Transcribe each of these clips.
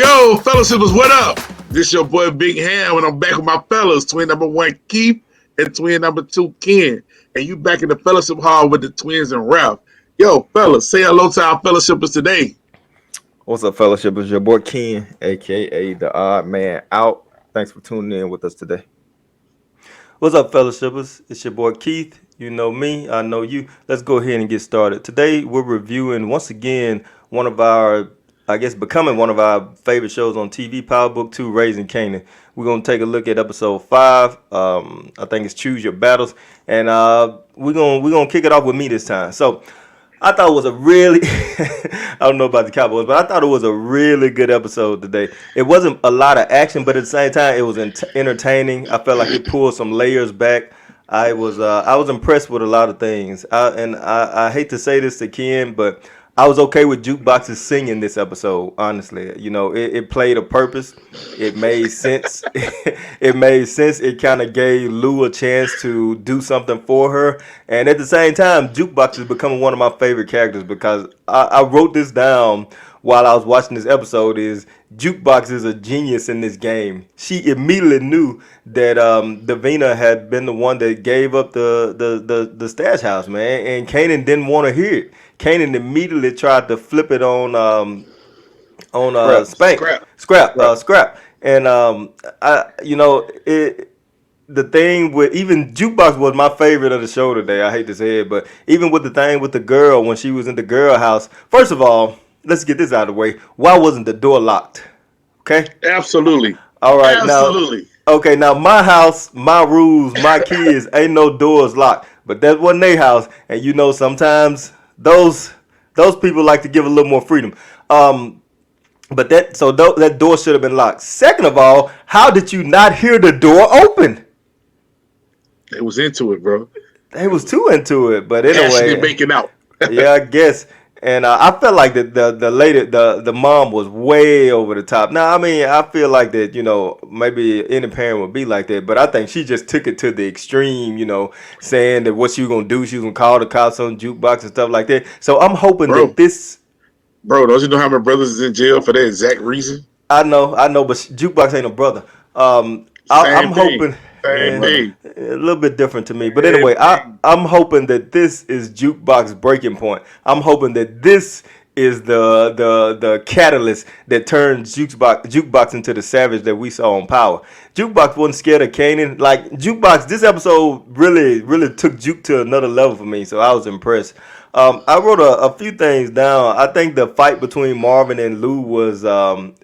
Yo, fellowshippers, what up? This your boy Big Ham, and I'm back with my fellas, twin number one Keith and twin number two Ken. And you back in the fellowship hall with the twins and Ralph. Yo, fellas, say hello to our fellowshippers today. What's up, fellowship? It's your boy Ken, aka the Odd Man Out. Thanks for tuning in with us today. What's up, fellowshippers? It's your boy Keith. You know me, I know you. Let's go ahead and get started. Today, we're reviewing, once again, one of our, I guess, becoming one of our favorite shows on TV, Power Book 2, Raising Kanan. We're going to take a look at episode 5. I think it's Choose Your Battles. And we're gonna kick it off with me this time. So, I thought it was a really, I don't know about the Cowboys, but I thought it was a really good episode today. It wasn't a lot of action, but at the same time, it was entertaining. I felt like it pulled some layers back. I was impressed with a lot of things. I hate to say this to Ken, but I was okay with JukeBox's singing this episode. Honestly, it played a purpose. It made sense. It made sense. It kind of gave Lou a chance to do something for her, and at the same time, JukeBox is becoming one of my favorite characters because I wrote this down while I was watching this episode. Is JukeBox is a genius in this game. She immediately knew that Davina had been the one that gave up the stash house, man, and Kanan didn't want to hear it. Kanan immediately tried to flip it on Spank Scrap, and the thing with even JukeBox was my favorite of the show today. I hate to say it, but even with the thing with the girl when she was in the girl house, first of all, let's get this out of the way. Why wasn't the door locked? Okay. Absolutely. All right. Absolutely. Now, okay. Now, my house, my rules, my kids, ain't no doors locked. But that wasn't their house, and sometimes those people like to give a little more freedom. But that door should have been locked. Second of all, how did you not hear the door open? They was into it, bro. They was too into it. But anyway, Ashley making out. Yeah, I guess. And I felt like the lady, the mom was way over the top. Now, I mean, I feel like that, maybe any parent would be like that, but I think she just took it to the extreme, saying that what she was gonna do, she was gonna call the cops on JukeBox and stuff like that. So I'm hoping that this. Bro, don't you know how many brothers is in jail for that exact reason? I know, but JukeBox ain't a brother. I'm hoping. A little bit different to me, but anyway, I'm hoping that this is JukeBox breaking point. I'm hoping that this is the catalyst that turns JukeBox into the savage that we saw on Power. JukeBox wasn't scared of Kanan. Like JukeBox, this episode really took Juke to another level for me, so I was impressed. I wrote a few things down. I think the fight between Marvin and Lou was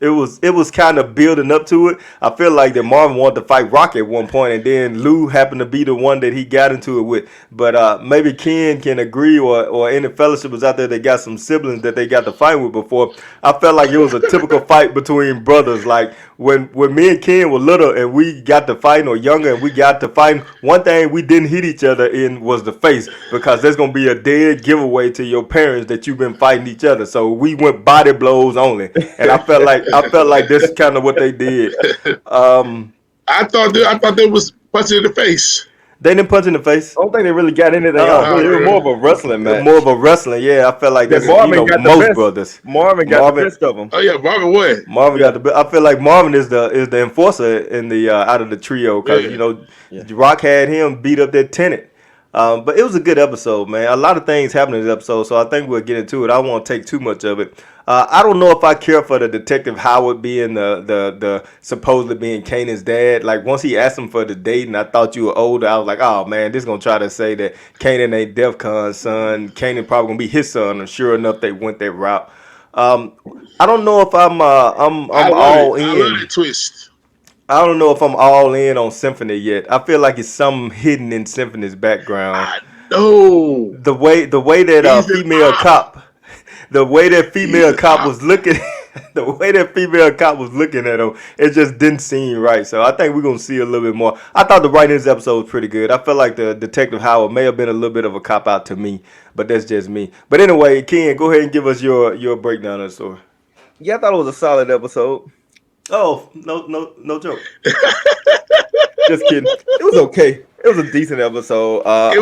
it was kind of building up to it. I feel like that Marvin wanted to fight Rock at one point, and then Lou happened to be the one that he got into it with. But maybe Ken can agree, or any fellowshippers out there that got some siblings that they got to fight with before. I felt like it was a typical fight between brothers. Like when me and Ken were little and we got to fighting, or younger, and we got to fighting, one thing we didn't hit each other in was the face, because there's gonna be a dead giveaway to your parents that you've been fighting each other. So we went body blows only, and I felt like this is kind of what they did. I thought they was punching in the face. They didn't punch in the face. I don't think they really got anything else. It was more of a wrestling match. More of a wrestling, yeah. I felt like that's most brothers. Marvin got the best of them. Oh yeah, Marvin won. Marvin got the best. I feel like Marvin is the enforcer in the out of the trio, because Rock had him beat up that tenant. But it was a good episode, man. A lot of things happened in this episode, so I think we'll get into it. I don't want to take too much of it. I don't know if I care for the Detective Howard being the supposedly being Kanan's dad. Like, once he asked him for the date and I thought you were older, I was like, oh man, this gonna try to say that Kanan ain't Def Con's son. Kanan probably gonna be his son, and sure enough, they went that route. I don't know if I'm all in. I love that twist. I don't know if I'm all in on Symphony yet. I feel like it's something hidden in Symphony's background. I know. The way that female cop, the way that female cop was looking, the way that female cop was looking at him, it just didn't seem right. So I think we're gonna see a little bit more. I thought the writing in this episode was pretty good. I felt like the Detective Howard may have been a little bit of a cop out to me, but that's just me. But anyway, Ken, go ahead and give us your breakdown of the story. Yeah, I thought it was a solid episode. Oh, no joke. Just kidding. It was okay. It was a decent episode. I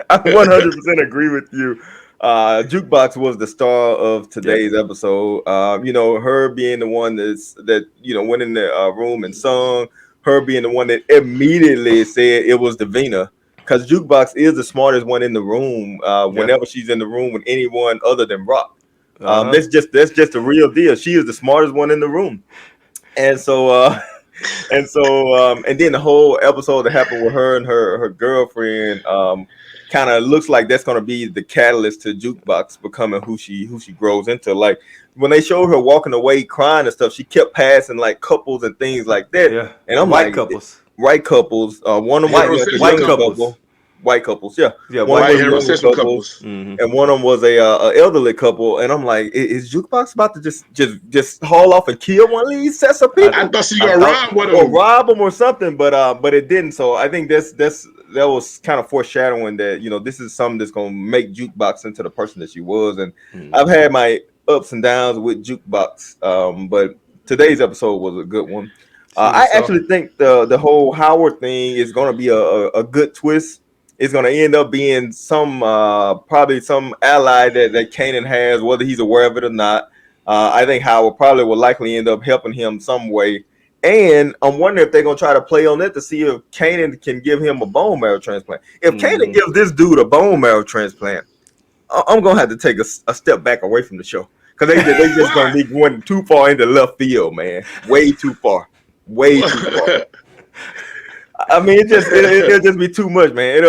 100% agree with you. Jukebox was the star of Yeah. today's episode. Her being the one that went in the room and sung. Her being the one that immediately said it was Davina, because Jukebox is the smartest one in the room. Yeah. Whenever she's in the room with anyone other than Rock, Uh-huh. that's just the real deal. She is the smartest one in the room, and so and then the whole episode that happened with her and her girlfriend, kind of looks like that's gonna be the catalyst to Jukebox becoming who she grows into. Like when they showed her walking away crying and stuff, she kept passing like couples and things like that, Yeah. and I'm White like, couples. right couples. One of them was White like a Heterosexual white younger couples. couples. couple, white couples. Yeah, Yeah, one white of White them was people. younger heterosexual couples, couples. Mm-hmm. and one of them was a elderly couple. And I'm like, is Jukebox about to just haul off and kill one of these sets of I I people? thought she I gonna thought ride one of Or them. rob them or something, but it didn't. So I think that was kind of foreshadowing that this is something that's gonna make Jukebox into the person that she was. And I've mm-hmm. had my ups and downs with Jukebox, but today's episode was a good one. I Seems so. actually think the whole Howard thing is gonna be a good twist. It's gonna end up being some probably some ally that Kanan has, whether he's aware of it or not. I think Howard probably will likely end up helping him some way, and I'm wondering if they're gonna try to play on that to see if Kanan can give him a bone marrow transplant. If Kanan Mm-hmm. gives this dude a bone marrow transplant, I'm gonna have to take a step back away from the show, because they just gonna Why? be going too far into left field, man. Way too far. Way too far. I mean, it'll just be too much, man.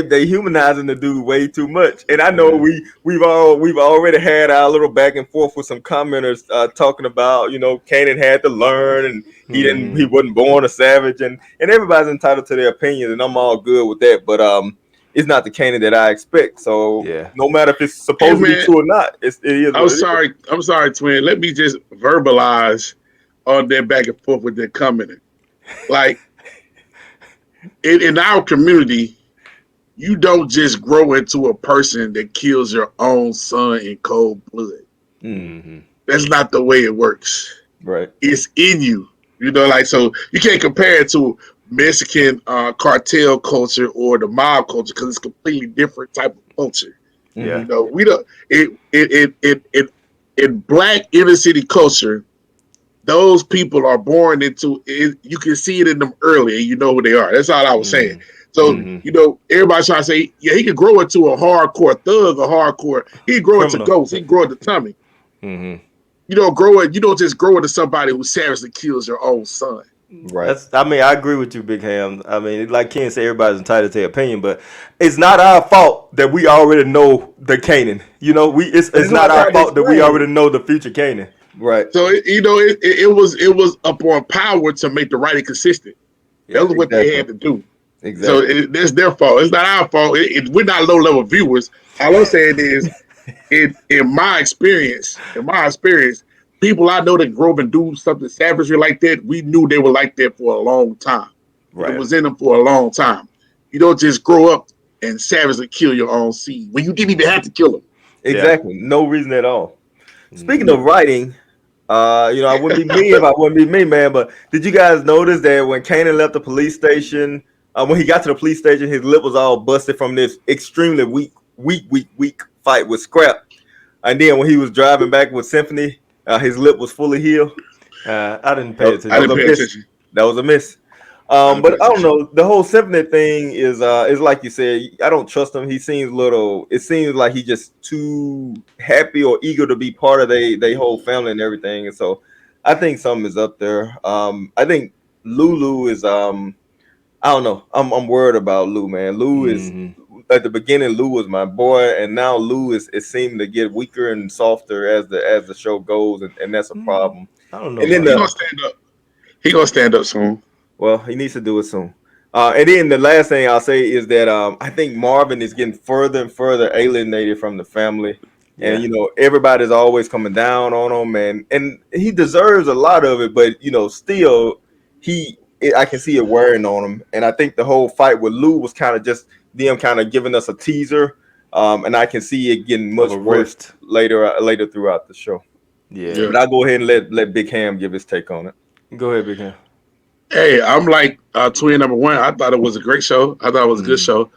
They humanizing the dude way too much. And I know Yeah. we've already had our little back and forth with some commenters talking about Kanan had to learn, and he Mm-hmm. wasn't born a savage, and everybody's entitled to their opinion, and I'm all good with that. But it's not the Kanan that I expect. So Yeah. no matter if it's Hey supposed to be man, true or not, it is I'm what it is. sorry. I'm sorry, twin. Let me just verbalize on that back and forth with that commenting. Like in our community, you don't just grow into a person that kills your own son in cold blood. Mm, Mm-hmm. That's not the way it works. right. It's in you. Like so you can't compare it to Mexican cartel culture or the mob culture because it's a completely different type of culture. Yeah. Hmm. We don't in black inner city culture, those people are born into it. You can see it in them early, and you know who they are. That's all I was saying. Mm-hmm. So, Mm-hmm. everybody's trying to say, yeah, he could grow into a hardcore thug, a hardcore. He could grow into Criminal. Ghost. He could grow into Tommy. Mm-hmm. You don't just grow into somebody who savagely kills your own son. Right. That's. I mean, I agree with you, Big Ham. I mean, like Ken said, everybody's entitled to their opinion, but it's not our fault that we already know the Canaan. And It's it's not like I our fault that we explained. already know the future Canaan. Right. So, it was upon power to make the writing consistent. That Yeah. was what they Exactly. had to do. So Exactly. that's their fault. It's not our fault. We're not low level viewers. All I'm saying is, in my experience, people I know that grow up and do something savagery like that, we knew they were like that for a long time. It Right. Yeah. was in them for a long time. You don't just grow up and savagely kill your own seed when you didn't even have to kill them. Yeah. Exactly. No reason at all. Speaking Mm-hmm. of writing, I wouldn't be me if I wouldn't be me, man. But did you guys notice that when Kanan left the police station, when he got to the police station, his lip was all busted from this extremely weak fight with Scrap, and then when he was driving back with Symphony, his lip was fully healed. I didn't pay I That was attention. didn't a pay miss. attention. That was a miss. I didn't pay But I don't attention. know. The whole Symphony thing is like you said. I don't trust him. He seems little. It seems like he's just too happy or eager to be part of they whole family and everything. And so I think something is up there. I think Lulu is. I don't know. I'm worried about Lou, man. Lou is Mm-hmm. at the beginning. Lou was my boy, and now Lou is it seemed to get weaker and softer as the show goes, and that's a problem. I don't know And then about He gonna that. stand up. He gonna stand up soon. well, he needs to do it soon. And then the last thing I'll say is that I think Marvin is getting further and further alienated from the family, and Yeah. everybody's always coming down on him, and he deserves a lot of it, but still I can see it wearing on him, and I think the whole fight with Lou was kind of just them kind of giving us a teaser, and I can see it getting Of a much worse rift. later throughout the show. Yeah. Yeah. But I'll go ahead and let Big Ham give his take on it. Go ahead, Big Ham. Hey, I'm like twin number one. I thought it was a great show. I thought it was a good Mm. show.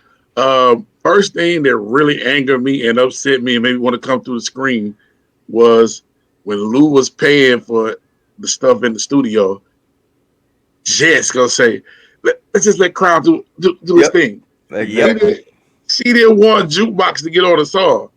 First thing that really angered me and upset me and made me want to come through the screen was when Lou was paying for the stuff in the studio. Jess gonna say, let's just let Crown do his Yep, thing. She Yep. exactly. didn't, she didn't want JukeBox to get on the song.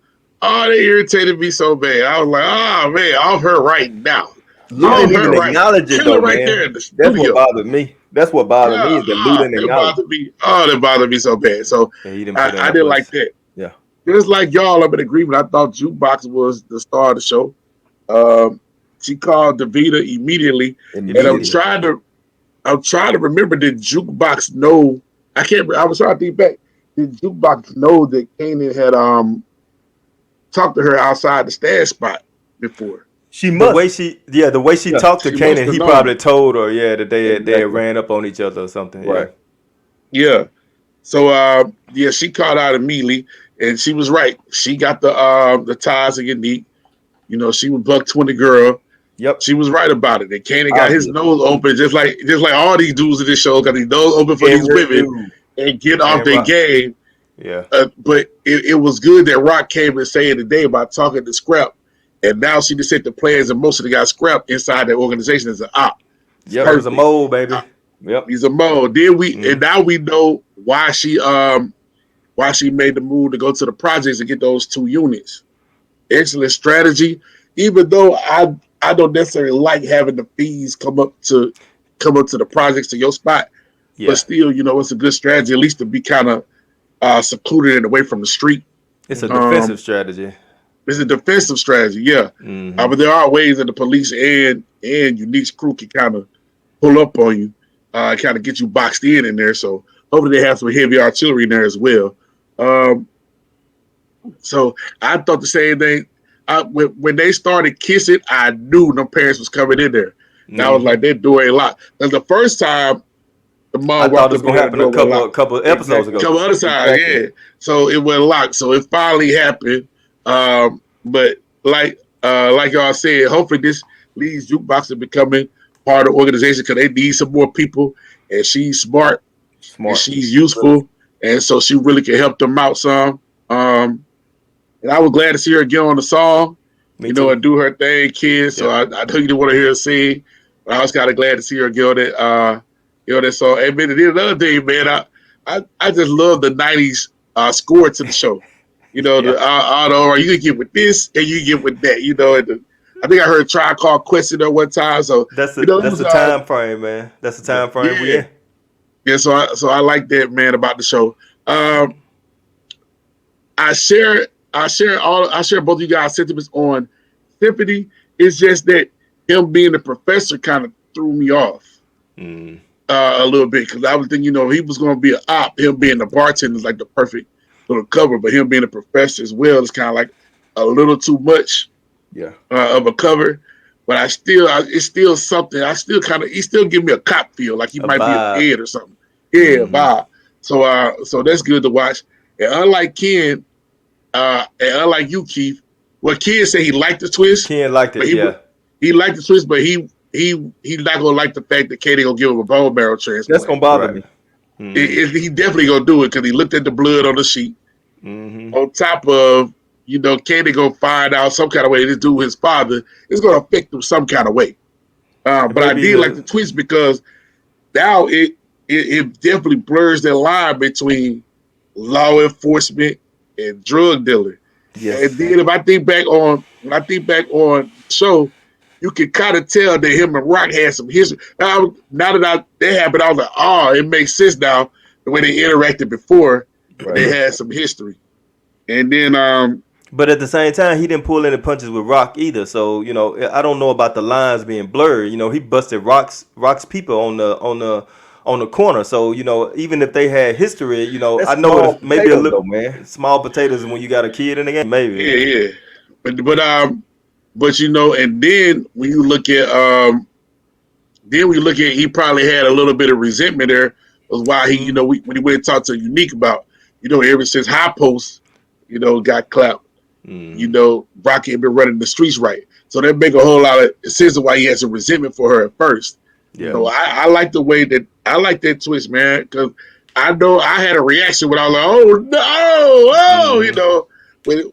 Oh, they irritated me so bad. I was like, oh man, off her right now. Lou Off didn't her even right. acknowledge it Kill her though, right there man. in the That's what studio. bothered me. That's what bothered me Yeah, is that Lou didn't it acknowledge bothered me. Oh, that bothered me so bad. So Yeah, he didn't I, put in I no didn't like push. that. it. Yeah. Just like y'all, I'm in agreement. I thought Jukebox was the star of the show. Um, she called Davita immediately, and Immediately. I'm trying to remember. Did Jukebox know? I can't. I was trying to think back. Did Jukebox know that Kanan had talked to her outside the stash spot before? She The way must. the way she Yeah, talked to She must Kanan, have he known. probably told her, yeah, that they had exactly. ran up on each other or something. Yeah. Right. Yeah. So yeah, she called out immediately, and she was right. She got the ties and unique. You know, she was Buck 20 girl. Yep. She was right about it. And Kanan got his Obvious. nose open, just like all these dudes in this show got his nose open for these Every women dude. and get off And their Rock. game. Yeah. But it was good that Rock came and saying today about talking to Scrap, and now she just said the plans and most of the guys Scrap inside the organization as an op. It's Yep. Scrap is a perfect. mole, baby. Uh, Yep. He's a mole. Then we and Mm. now we know why she made the move to go to the projects and get those 2 units. Excellent strategy. Even though I don't necessarily like having the fees come up to the projects to your spot, but Yeah. still, it's a good strategy at least to be kind of secluded and away from the street. It's a Hmm. defensive Um, strategy. it's a defensive strategy, yeah. Mm-hmm. But there are ways that the police and Unique's crew can kind of pull up on you, kind of get you boxed in there. So hopefully they have some heavy artillery in there as well. Um, so I thought the same thing. When they started kissing, I knew no parents was coming in there. And I was Mm-hmm. like, they're doing a lot. Because the first time the I mom thought it walked was up in gonna there, the happen a door went locked. couple episodes Exactly. ago. Couple other times, Exactly. yeah. So it went locked. So it finally happened. But like y'all said, hopefully this leads Jukebox to becoming part of the organization because they need some more people. And she's smart and Smart. she's Really. useful, and so she really can help them out some. Um, and I was glad to see her get on the song, Me too. and do her thing, kids. So Yep. I know you didn't want to hear her sing, but I was kind of glad to see her get on that song. And then another thing, man, I just love the '90s score to the show. Yeah. The auto, you can get with this and you can get with that. I think I heard Try Call Question at one time. So it That's was the time frame, man. That's the Yeah. time frame we yeah, in. yeah. So I like that, man, about the show. Um, I share both of you guys' sentiments on Symphony. It's just that him being the professor kind of threw me off Mm. a little bit because I was thinking, he was going to be an op. Him being the bartender is like the perfect little cover, but him being a professor as well is kind of like a little too much Yeah. of a cover. But it's still something. He still give me a cop feel, like he A might be a vibe. fed or something. Yeah, Mm-hmm. vibe. So that's good to watch. And unlike Ken, and unlike you, Keith, well, Ken said he liked the twist, Ken liked but it, yeah. he liked the twist, but he's not gonna like the fact that Katie gonna give him a bone marrow That's transplant. gonna bother Right. me. Mm-hmm. He definitely gonna do it because he looked at the blood on the sheet. Mm-hmm. On top of Katie gonna find out some kind of way this dude, his father, is gonna affect him some kind of way. And But I maybe did like the the twist because now it definitely blurs the line between law enforcement and drug dealer. And Yes. then if I think back on when I think back on the show, you can kind of tell that him and Rock had some history. Now that that happened, I was like, oh, it makes sense now the way they interacted before. Right. They had some history, and then but at the same time he didn't pull any punches with Rock either. So, I don't know about the lines being blurred. He busted Rock's people on the corner. So, even if they had history, I That's know small it's maybe a potatoes little though, man. small potatoes when you got a kid in the game, maybe. yeah, but and then when you look at he probably had a little bit of resentment there was why he Mm, when he went and talked to Unique about ever since High Post got clapped. mm, Rocky had been running the streets right. So that make a whole lot of sense of why he had some resentment for her at first. yeah. So I like the way that I like that twist, man, because I know I had a reaction when I was like, oh no, oh, Mm-hmm.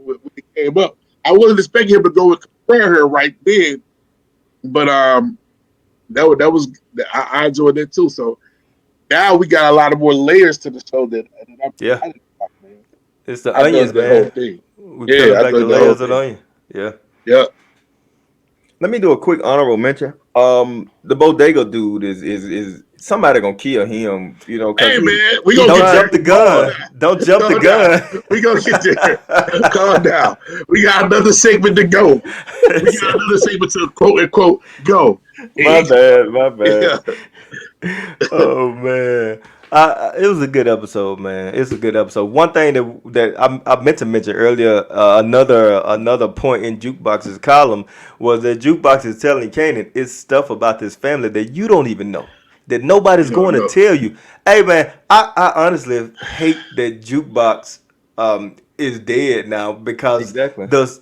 when it came up. I wasn't expecting him to go with Cabrera here right then, but that was I enjoyed that too. So now we got a lot of more layers to the show that I'm Yeah, excited about, man. it's the I dug onions, the whole man. thing. We Yeah, peeling I back the dug the whole layers of the thing. onion. Yeah. Yeah. Let me do a quick honorable mention. The bodega dude is somebody gonna kill him, because Hey man, we he gonna Don't get trying there. jump the too Calm hard. gun. down. Don't jump the Calm down. gun. We gonna get there. Calm down. We got another segment to go. We got another segment to quote unquote go. My bad, my bad. Yeah. Oh man, it was a good episode, man. It's a good episode. One thing that I meant to mention earlier, another point in Jukebox's column was that Jukebox is telling Kanan it's stuff about this family that you don't even know, that nobody's You don't going to know. tell you. Hey man, I honestly hate that Jukebox is dead now because Exactly. the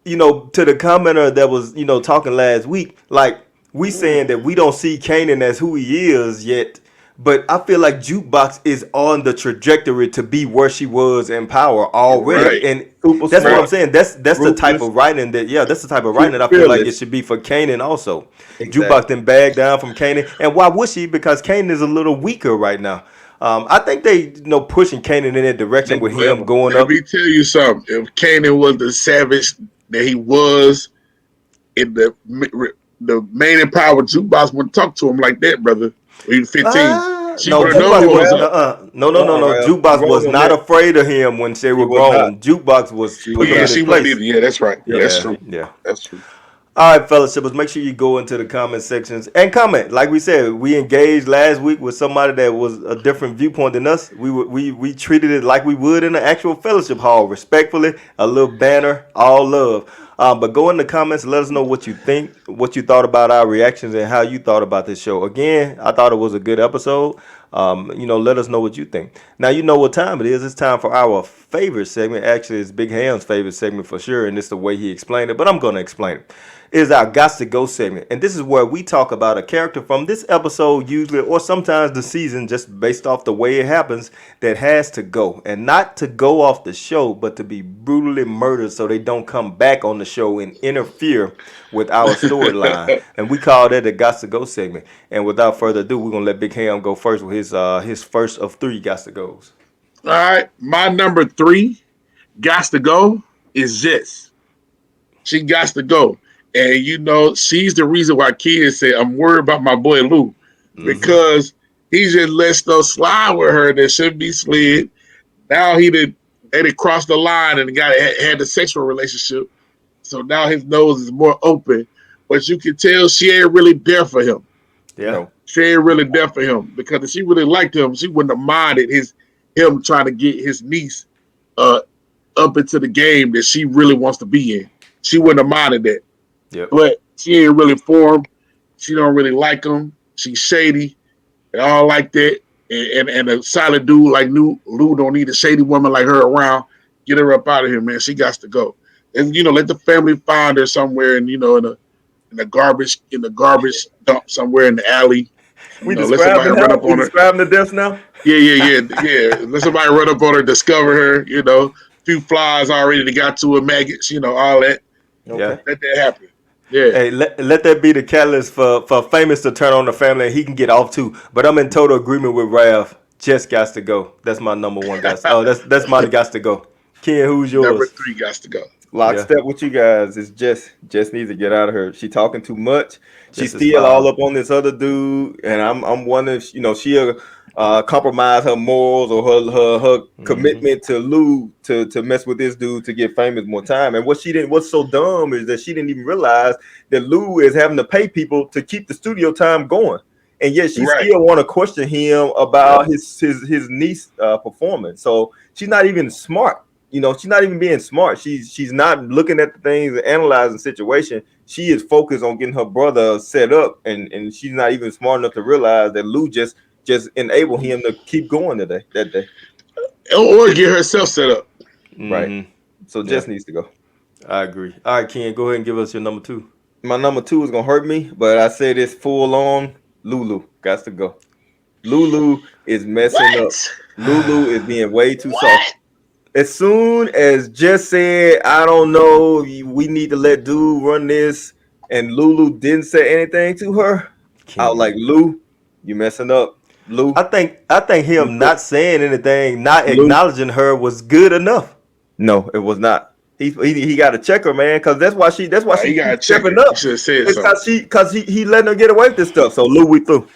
to the commenter that was, talking last week, like we saying that we don't see Kanan as who he is yet, but I feel like Jukebox is on the trajectory to be where she was in Power already, Right. and Super that's what I'm smart, saying. That's the type ruthless, of writing that that's the type of writing too that I feel like it fearless. should be for Kanan also. Jukebox Exactly. then bagged down from Kanan, and why would she? Because Kanan is a little weaker right now. I think they pushing Kanan in that direction with Let, him going let up. me tell you something. If Kanan was the savage that he was in the main and power jukebox wouldn't talk to him like that, brother. When he was 15. She No, would have Come known on, Jukebox what was was Ralph. up. no. Ralph. You Jukebox wrong was on not that. afraid of him when they She were was not. grown. Jukebox was She Oh was put him yeah, in not. his she wasn't either. place. Yeah, that's right. Yeah, that's Yeah, true. yeah. That's true. All right, fellas, shippers, make sure you go into the comment sections and comment. Like we said, we engaged last week with somebody that was a different viewpoint than us. We treated it like we would in an actual fellowship hall, respectfully, a little banner, all love. But go in the comments, let us know what you think, what you thought about our reactions, and how you thought about this show. Again, I thought it was a good episode. Let us know what you think. Now you know what time it is. It's time for our favorite segment. Actually, it's Big Ham's favorite segment for sure, and it's the way he explained it. But I'm gonna explain it. It is our Gots to Go segment, and this is where we talk about a character from this episode, usually, or sometimes the season, just based off the way it happens, that has to go, and not to go off the show, but to be brutally murdered so they don't come back on the show and interfere with our storyline. And we call that the Gots to Go segment. And without further ado, we're gonna let Big Ham go first with his first of three Gots to Goes. All right, my number 3 got to go is Jess. She got to go, and she's the reason why kids say I'm worried about my boy Lou Mm-hmm. because he just let stuff slide with her that shouldn't be slid. Now they did crossed the line and the guy had a sexual relationship. So now his nose is more open. But you can tell she ain't really there for him. Yeah. No. She ain't really there for him because if she really liked him, she wouldn't have minded him trying to get his niece uh, up into the game that she really wants to be in. She wouldn't have minded that. Yep. But she ain't really for him. She don't really like him. She's shady and all like that. And a solid dude like Lou don't need a shady woman like her around. Get her up out of here, man. She got to go. And let the family find her somewhere, and in the garbage dump somewhere in the alley. Let somebody run up We on her. describing the deaths now. Yeah. Let somebody run up on her, discover her. Few flies already that got to her, maggots. All that. Yeah. Okay. Let that happen. Yeah. Hey, let that be the catalyst for Famous to turn on the family and he can get off too. But I'm in total agreement with Ralph. Just got to go. That's my number one guys. Oh, that's my got to go. Ken, who's Number yours? 3 got to go. Yeah, Lockstep with you guys is just needs to get out of her. She talking too much. She's just is still all foul. up on this other dude, and I'm wondering if she'll compromise her morals or her Hmm. commitment to Lou to mess with this dude to get Famous more time. And what's so dumb is that she didn't even realize that Lou is having to pay people to keep the studio time going, and yet she Right. still want to question him about Yep. his niece performance. So she's not even smart. She's not even being smart. She's not looking at the things and analyzing the situation. She is focused on getting her brother set up, and she's not even smart enough to realize that Lou just enabled him to keep going that day. Or get herself set up. Right. Hmm. So Yeah, Jess needs to go. I agree. All right, Ken, go ahead and give us your number two. My number 2 is gonna hurt me, but I say this full on. Lulu got to go. Lulu is messing up. What? Lulu is being way too soft. What? As soon as Jess said, I don't know, we need to let dude run this, and Lulu didn't say anything to her, I was like, Ken. Lou, you messing up. Lou, I think you him put not saying anything, not Lou. acknowledging her was good enough. No, it was not. He got to check her, man, because that's why Nah, she you gotta keeps check stepping her. You up. should have said It's something. because he letting her get away with this stuff. So Lou, we through.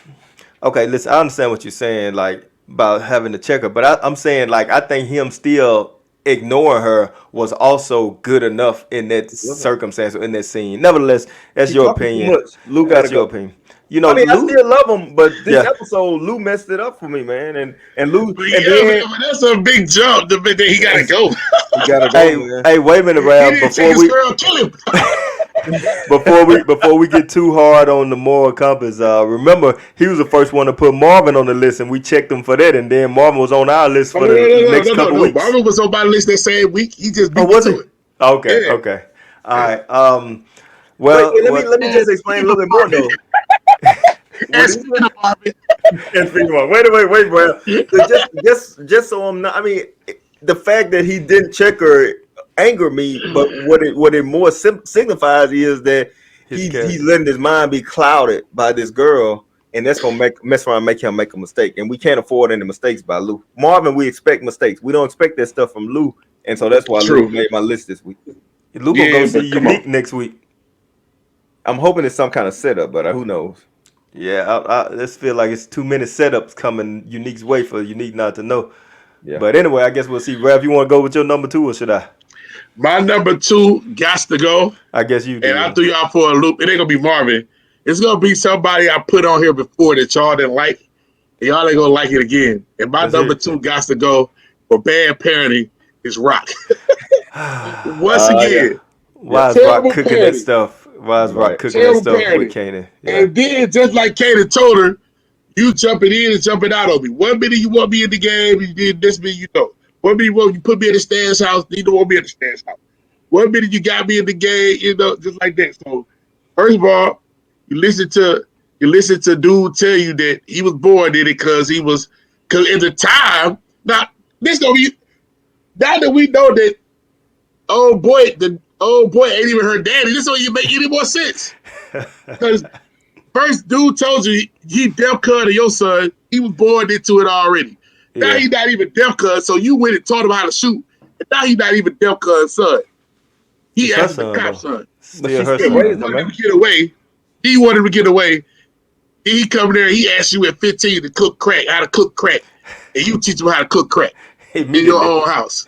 Okay, listen, I understand what you're saying, like about having to check her, but I'm saying like I think him still ignoring her was also good enough in that It wasn't. circumstance or in that scene. Nevertheless, that's He your talking too opinion. much. Lou got to That's your go. opinion. You know, I mean, I Lou. still love him, but this Yeah. episode, Lou messed it up for me, man. And Lou, But and yeah, man, then but that's a big jump. The bit that he gotta go. he gotta go, Hey, man. hey, wait a minute, He Rab. didn't take his girl, kill him. Before we get too hard on the moral compass, remember he was the first one to put Marvin on the list, and we checked him for that, and then Marvin was on our list Oh, for no, the no, no, no, next no, no, couple no. weeks. Marvin was on my list that same week. He just Oh, beat me was to he? it. Okay, Yeah. okay, all Yeah. right. Wait, Well, let me And just explain a FEMA little bit more Marvin. though. What Ask is it? FEMA Marvin. And Fremont. Wait, bro. Just so I'm not. I mean, the fact that he didn't check her angered me, but what it more signifies is that his he's character. letting his mind be clouded by this girl, and that's gonna mess around, and make him make a mistake, and we can't afford any mistakes by Lou. Marvin, we expect mistakes. We don't expect that stuff from Lou, and so that's why Lou True. made my list this week. Lou gonna go Yeah, see but come on. Unique next week. I'm hoping it's some kind of setup, but who knows? Yeah, I just feel like it's too many setups coming Unique's way for Unique not to know. Yeah. But anyway, I guess we'll see. Rev, you want to go with your number two, or should I? My number two got to go. I guess you And do I then. threw y'all for a loop. It ain't gonna be Marvin. It's gonna be somebody I put on here before that y'all didn't like. And y'all ain't gonna like it again. And my Let's hear number it. two got to go for bad parenting is Rock. Once Yeah. again, Yeah. Why is Rock terrible cooking that parenting. stuff? Why is Rock Right. cooking that Terrible stuff with parenting. Kanan? Yeah. And then just like Kanan told her, you jumping in and jumping out on me. 1 minute you want me in the game, you did this minute you don't. 1 minute you want you put me in the stands house, you don't want me in the stands house. 1 minute you got me in the game, just like that. So first of all, you listen to dude tell you that he was born in it because at the time, now this gonna be now that we know that the old boy ain't even her daddy, this don't even make any more sense. Because first dude told you he deaf cut of your son, he was born into it already. Now Yeah. he not even deaf cut, so you went and taught him how to shoot. And now he not even deaf cut's son. He It's her actually the son cop though. son. But Still she her still He raised son. him, wanted man. him to get away. He wanted him to get away. He come there, he asked you at 15 to cook crack, how to cook crack. And you teach him how to cook crack in your Immediately. own house.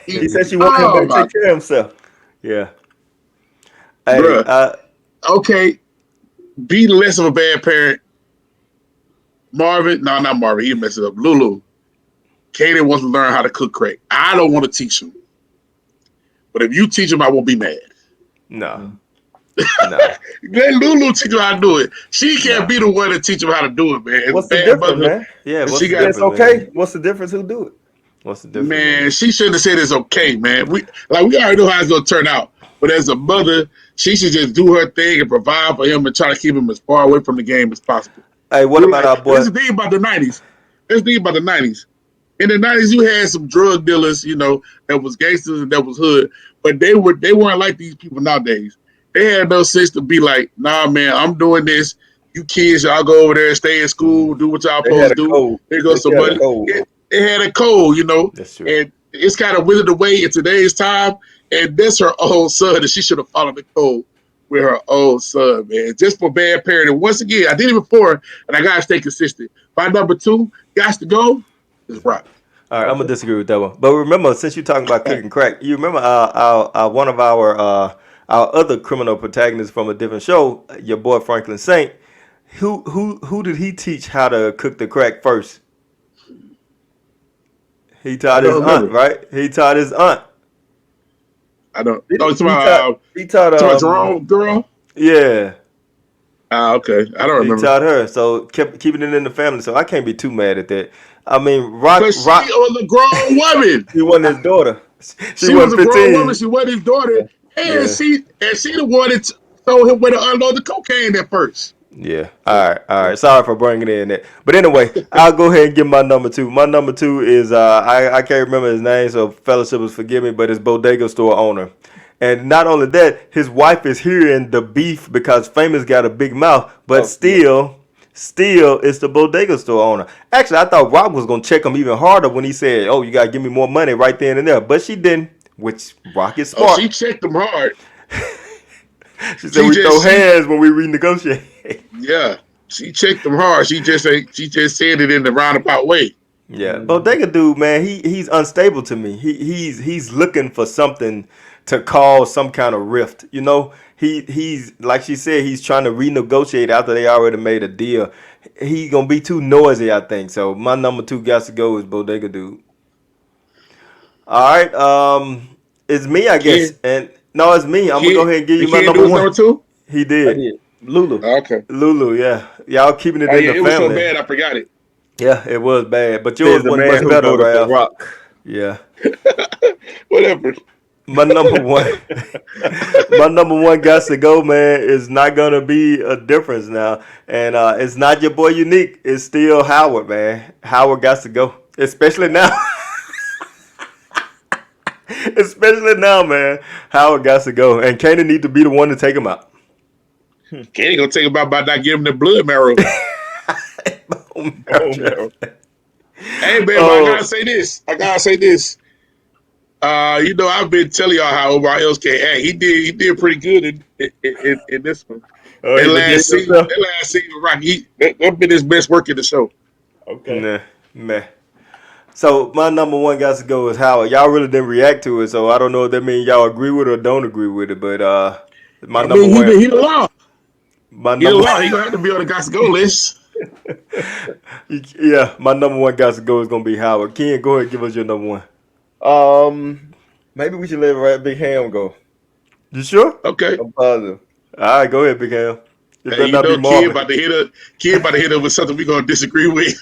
She said she wanted him Oh to my, take care of himself. Yeah. Hey, bruh. Okay, be less of a bad parent. Marvin, no, not Marvin. He messed it up. Lulu. Kaden wants to learn how to cook crack. I don't want to teach him. But if you teach him, I won't be mad. no. Mm. No. Let Lulu teach him how to do it. She can't No. be the one to teach him how to do it, man. As a What's the bad difference, mother, man? Yeah, and what's she If the got it's difference, okay, man? what's the difference? Who do it? What's the difference, man, man? she shouldn't have said it's okay, man. We already know how it's gonna turn out. But as a mother, she should just do her thing and provide for him and try to keep him as far away from the game as possible. Hey, what You're about like, our and boy? that's the thing about the '90s. That's the thing about the '90s. In the '90s, you had some drug dealers, that was gangsters and that was hood, but they weren't like these people nowadays. They had no sense to be like, nah, man, I'm doing this. You kids, y'all go over there and stay in school, do what y'all They had supposed a to do. code. Here They goes some had a money. code, bro. It had a code, That's true. and it's kind of withered away in today's time. And that's her own son, and she should have followed the code with her own son, man. Just for bad parenting. Once again, I did it before, and I gotta stay consistent. My number two, got to go, is Rock. All right, I'm gonna Okay. disagree with that one. But remember, since you're talking about cooking crack, you remember one of our other criminal protagonists from a different show, your boy Franklin Saint. Who did he teach how to cook the crack first? He I taught his don't aunt, remember. right? He taught his aunt. I don't. He, Oh, it's he taught. about He taught. Jerome girl. Yeah, Okay, I don't he remember. taught her. So kept keeping it in the family. So I can't be too mad at that. I mean, Rock, Cause she Rock. was a grown woman. He wasn't his daughter. She She was wasn't a grown woman. 15. She wasn't his daughter, Yeah. and Yeah, she the one that told him where to unload the cocaine at first. Yeah. All right. Sorry for bringing in that. But anyway, I'll go ahead and give my number two. My number two is I can't remember his name, so fellowshippers forgive me, but it's bodega store owner. And not only that, his wife is hearing the beef because Famous got a big mouth, but Oh, yeah. still it's the bodega store owner. Actually, I thought Rob was gonna check him even harder when he said, "Oh, you gotta give me more money right then and there," but she didn't. Which Rock is Oh, she smart. checked them hard. She said She we throw just she hands when we renegotiate. yeah. She checked them hard. She just ain't. She just said it in the roundabout way. Yeah, Mhm. Bodega dude, man, he's unstable to me. He's looking for something to cause some kind of rift. You know, he's like she said, he's trying to renegotiate after they already made a deal. He gonna be too noisy, I think. So my number two got to go is Bodega dude. All right, it's me, I guess, Ken, and no, it's me. I'm gonna go Ken, ahead and give you did my Ken number do his one. number two? He I did. did. Lulu. Okay. Lulu, yeah, y'all keeping it Oh in yeah, the it was so family. bad I forgot it. Yeah, it was bad, but Says yours the wasn't man much who better, voted for Ralph. Rock. Yeah. Whatever. My number one, my number one got to go, man. Is not gonna be a difference now, and it's not your boy Unique. It's still Howard, man. Howard got to go, especially now. Especially now, man. Howard got to go, and Kanan need to be the one to take him out. Ken ain't gonna take about by not giving the blood marrow. Oh, man. Hey man, but I Oh, gotta say this. I gotta say this. I've been telling y'all how everybody else can act. He did pretty good in this one. Oh, That he redeemed himself. last season, Rocky, that been his best work in the show. Okay. nah, man. So my number one got to go is Howard. Y'all really didn't react to it, so I don't know if that means y'all agree with it or don't agree with it. But my I number mean, one, he the law. my He the number, law. He gonna have to be on the guys to go list. yeah, my number one got to go is gonna be Howard. Ken, go ahead and give us your number one. Maybe we should let Big Ham go. You sure? Okay. I'm positive. All right, go ahead, Big Ham. It Hey, better not be Kid Marvin. about to hit her. Kid about to hit her with something we gonna disagree with.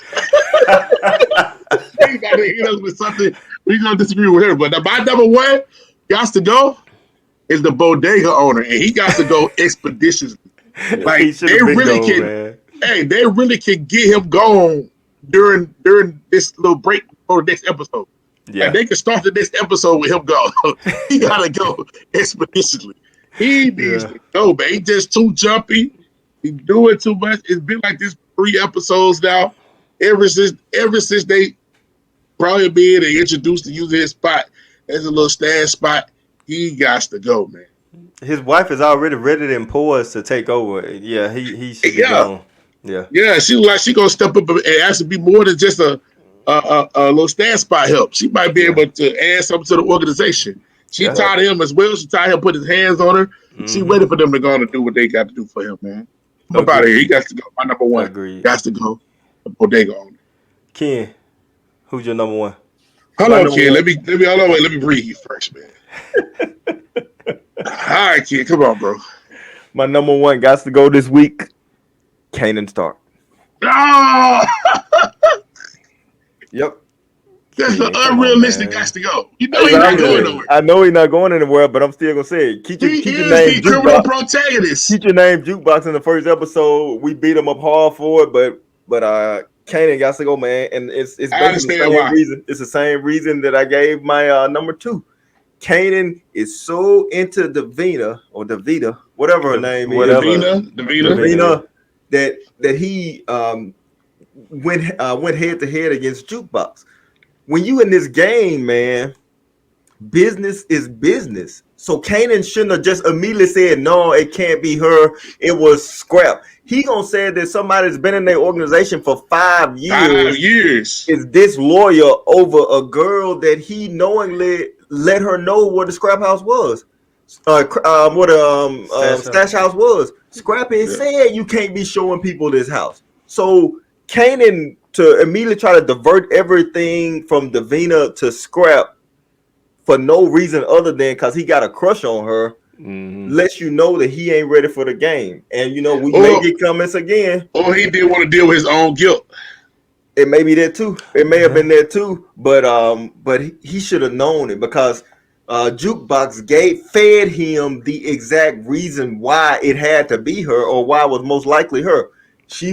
He about to hit us with something we gonna disagree with her. But my number one got to go is the bodega owner, and he got to go expeditiously. Yeah. He Like should have been gone, man. they really can get him gone during this little break for the next episode. Like Yeah. they can start the next episode with him gone. He gotta go expeditiously. He needs Yeah. to go, man. He just too jumpy. He doing too much. It's been like this 3 episodes now. Ever since they probably being introduced to using his spot as a little stand spot, he got to go, man. His wife is already ready and poised to take over. Yeah, he should be Yeah, gone. Yeah. yeah. She was like she gonna step up and actually be more than just a little stand spot help. She might be Yeah. able to add something to the organization. She Yeah. tired of him as well. She tired of him putting his hands on her. She Mm-hmm. waited for them to go on and do what they got to do for him, man. I'm about it. He Agreed. got to go. My number one Agreed. got to go. The bodega owner. Ken, who's your number one? Hold My on, number kid. one. Let me hold on. Wait. Let me breathe you first, man. All right, kid. Come on, bro. My number one got to go this week. Kanan Stark. No, Yep. that's the Ken, come on, unrealistic. Got man. to go. You know he's not going Exactly. nowhere. I know he's not going anywhere, but I'm still gonna say it. He Keep your is name the criminal jukebox. protagonist. Keep your name jukebox in the first episode. We beat him up hard for it, but Kanan got to go, man, and it's I basically the understand same why. reason. It's the same reason that I gave my number two. Kanan is so into Davina or Davita, whatever her name is, Whatever. Davina. Davina, yeah. Davina, that he went head to head against Jukebox. When you in this game, man, business is business. So Kanan shouldn't have just immediately said, no, it can't be her. It was Scrap. He gonna say that somebody's been in their organization for 5 years 5 years. is disloyal over a girl that he knowingly let her know what the Scrap House was. What Stash up. Stash House was. Scrappy Yeah. said you can't be showing people this house. So Kanan to immediately try to divert everything from Davina to Scrap for no reason other than because he got a crush on her, Mm-hmm. lets you know that he ain't ready for the game. And we may Or get comments again. he didn't want to deal with his own guilt. It may be that too. It may have been there too, but he should have known it because JukeBox fed him the exact reason why it had to be her, or why it was most likely her. She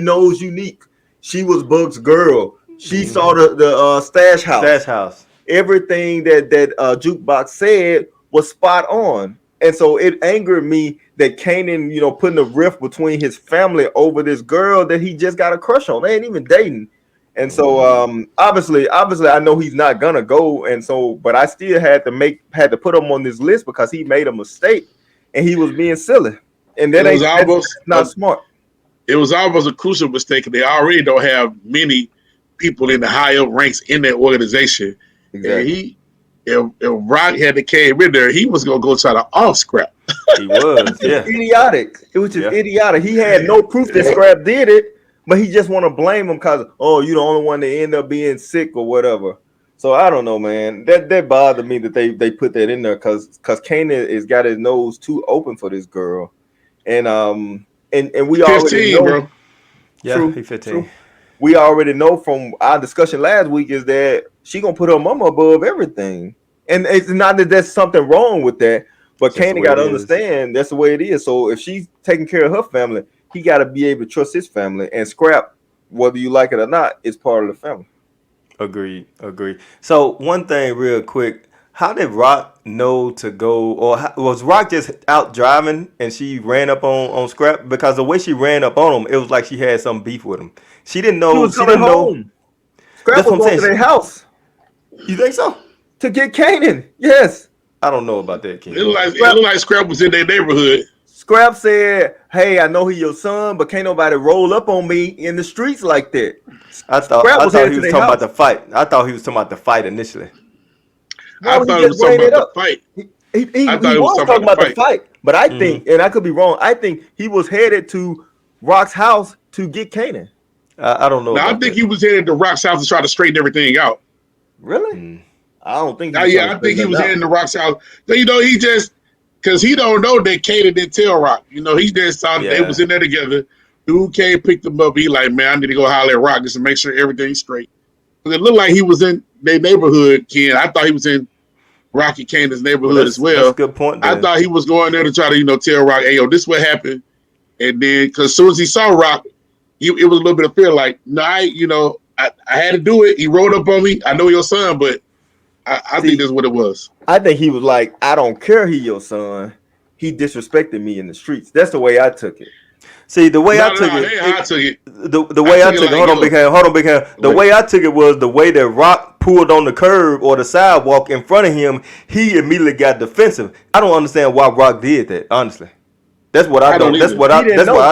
knows Unique. She was Buck's girl. She saw the stash house. Stash house. Everything that JukeBox said was spot on. And so it angered me that Kanan, putting a rift between his family over this girl that he just got a crush on. They ain't even dating. And so obviously I know he's not gonna go. And so, but I still had to put him on this list because he made a mistake and he was being silly. And that's not smart. It was almost a crucial mistake. They already don't have many people in the high up ranks in that organization. Exactly. And if Rock had came in there, he was gonna go try to off Scrap. He was, yeah. Idiotic. It was just idiotic. He had no proof that Scrap did it, but he just want to blame him because, you're the only one that end up being sick or whatever. So I don't know, man. That bothered me that they put that in there because Kanan has got his nose too open for this girl, and we 15, already know, bro. Yeah, he 15. True. We already know from our discussion last week is that she gonna put her mama above everything, and it's not that there's something wrong with that, but Kanan got to understand that's the way it is. So if she's taking care of her family, he got to be able to trust his family. And Scrap, whether you like it or not, is part of the family. Agreed. So one thing, real quick, how did Rock know to go, or was Rock just out driving and she ran up on Scrap? Because the way she ran up on him, it was like she had some beef with him. She didn't know. She didn't know. Scrap was going to their house. You think so? To get Kanan, yes. I don't know about that, King. It looked like Scrap was in their neighborhood. Scrap said, "Hey, I know he your son, but can't nobody roll up on me in the streets like that." I thought he was talking about the fight. I thought he was talking about the fight initially. I thought he was talking about the fight. He was talking about the fight. But I think, and I could be wrong, I think he was headed to Rock's house to get Kanan. I don't know. Now, I think he was headed to Rock's house to try to straighten everything out. Really? I don't think. I think he was heading to Rock's house. He just because he don't know that Kanan didn't tell Rock. He just thought they was in there together. Dude came, picked him up. He like, man, I need to go holler at Rock just to make sure everything's straight. Because it looked like he was in their neighborhood, Ken. I thought he was in Rocky Kanan's neighborhood as well. That's a good point. I thought he was going there to try to, tell Rock, hey, yo, this what happened. And then, because as soon as he saw Rock, it was a little bit of fear, like, I had to do it. He rolled up on me. I know your son, but I think that's what it was. I think he was like, I don't care he your son. He disrespected me in the streets. That's the way I took it. See, the way I took it. The way I took it. Hold on, Big Hand. The way I took it was the way that Rock pulled on the curb or the sidewalk in front of him. He immediately got defensive. I don't understand why Rock did that. Honestly, that's what I don't. That's what I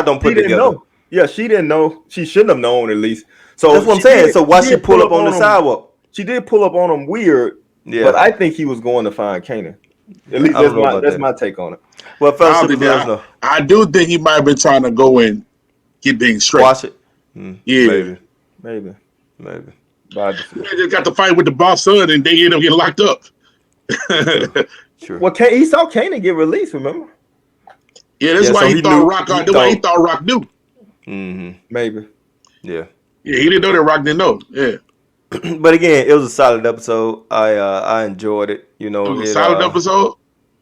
don't put together. Know. Yeah, she didn't know. She shouldn't have known at least. So that's what I'm saying. So why she pull up on the sidewalk? She did pull up on him weird. Yeah. But I think he was going to find Kanan. At least that's my take on it. Well, fellas, I do think he might have been trying to go and get things straight. Watch it. Yeah. Maybe. They just got to fight with the boss son and they end up getting locked up. Sure. Well, he saw Kanan get released, remember? Yeah, that's why he thought Rock he thought Rock knew. Mm-hmm. Maybe. Yeah. Yeah, he didn't know that Rock didn't know. Yeah. But again, it was a solid episode. I enjoyed it. It was a solid episode?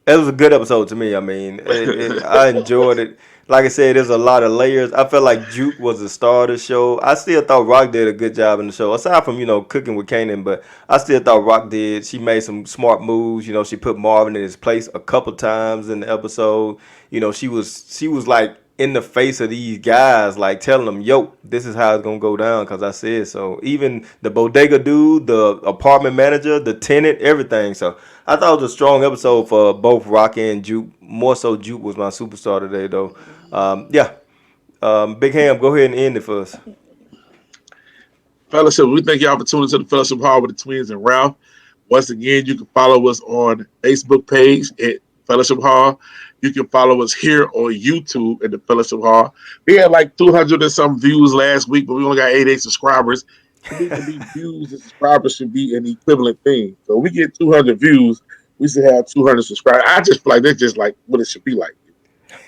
It was a good episode to me. I mean, I enjoyed it. Like I said, there's a lot of layers. I felt like Juke was the star of the show. I still thought Rock did a good job in the show, aside from cooking with Kanan. But I still thought Rock did. She made some smart moves. She put Marvin in his place a couple times in the episode. She was like in the face of these guys, like telling them, yo, this is how it's gonna go down because I said so. Even the bodega dude, the apartment manager, the tenant, everything. So I thought it was a strong episode for both Rocky and Juke. More so Juke was my superstar today though. Big Ham, go ahead and end it for us. Fellowship, we thank y'all for tuning to the Fellowship Hall with the Twins and Ralph. Once again, you can follow us on Facebook page at Fellowship Hall. You can follow us here on YouTube at the Fellowship Hall. We had like 200 and some views last week, but we only got 88 subscribers. It needs to be views and subscribers should be an equivalent thing. So we get 200 views, we should have 200 subscribers. I just feel like that's just like what it should be like.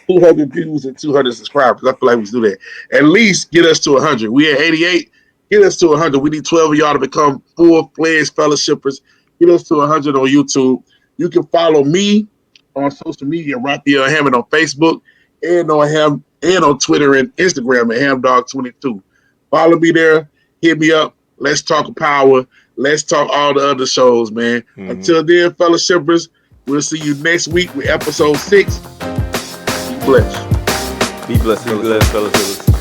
200 views and 200 subscribers. I feel like we should do that. At least get us to 100. We at 88. Get us to 100. We need 12 of y'all to become full-fledged fellowshippers. Get us to 100 on YouTube. You can follow me on social media, Raphael Hammond on Facebook and on Twitter and Instagram at HamDog22. Follow me there. Hit me up. Let's talk power. Let's talk all the other shows, man. Until then, fellow shippers, we'll see you next week with episode 6. Be blessed. Be blessed, fellas.